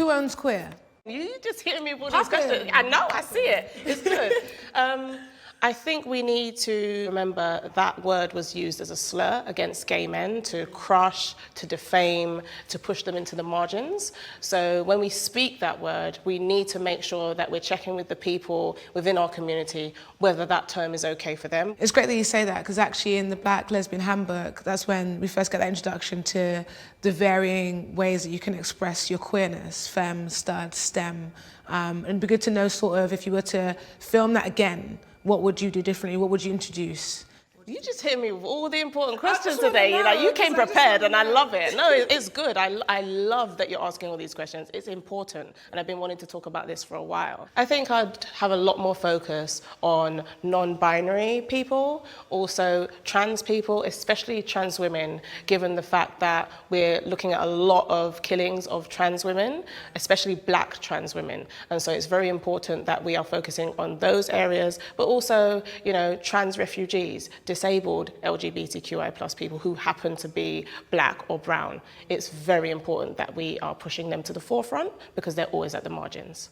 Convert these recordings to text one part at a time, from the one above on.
Who owns queer? You just hitting me with all these questions. I know, I see it. It's good. I think we need to remember that word was used as a slur against gay men to crush, to defame, to push them into the margins. So when we speak that word, we need to make sure that we're checking with the people within our community whether that term is okay for them. It's great that you say that, because actually in the Black Lesbian Handbook, that's when we first get that introduction to the varying ways that you can express your queerness, femme, stud, stem. And it'd be good to know sort of if you were to film that again, what would you do differently? What would you introduce? You just hit me with all the important questions today. Like, you came prepared, and I love it. No, it's good. I love that you're asking all these questions. It's important, and I've been wanting to talk about this for a while. I think I'd have a lot more focus on non-binary people, also trans people, especially trans women, given the fact that we're looking at a lot of killings of trans women, especially Black trans women. And so it's very important that we are focusing on those areas, but also, you know, trans refugees, disabled LGBTQI+ people who happen to be Black or brown. It's very important that we are pushing them to the forefront because they're always at the margins.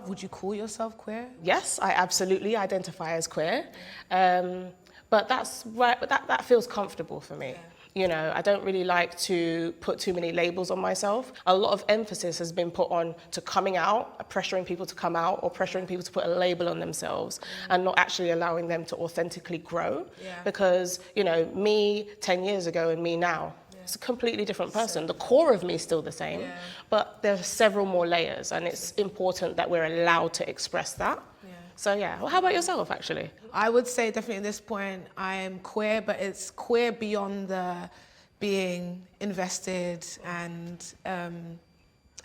Would you call yourself queer? Yes, I absolutely identify as queer, but that feels comfortable for me. You know, I don't really like to put too many labels on myself. A lot of emphasis has been put on to coming out, pressuring people to come out, or pressuring people to put a label on themselves, and not actually allowing them to authentically grow. Because, you know, me 10 years ago and me now, it's a completely different person. The core of me is still the same, but there are several more layers, and it's important that we're allowed to express that. So yeah, well, how about yourself, actually? I would say definitely at this point I am queer, but it's queer beyond the being invested and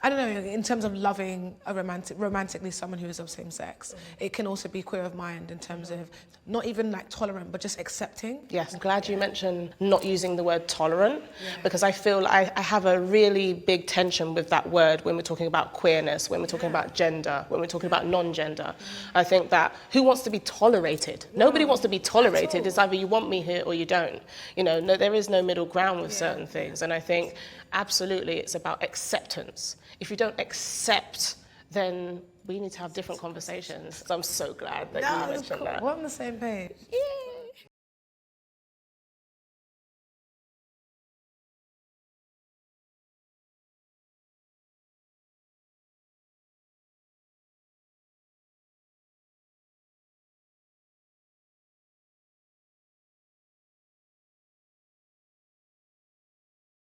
I don't know, in terms of loving a romantically someone who is of same sex. It can also be queer of mind in terms of not even like tolerant, but just accepting. Yes, I'm glad you mentioned not using the word tolerant, because I feel I have a really big tension with that word when we're talking about queerness, when we're talking about gender, when we're talking about non-gender. I think that who wants to be tolerated? Nobody wants to be tolerated. It's either you want me here or you don't. You know, there is no middle ground with certain things. And I think absolutely it's about acceptance. If you don't accept, then we need to have different conversations. So I'm so glad that you mentioned that. We're on the same page. Yeah.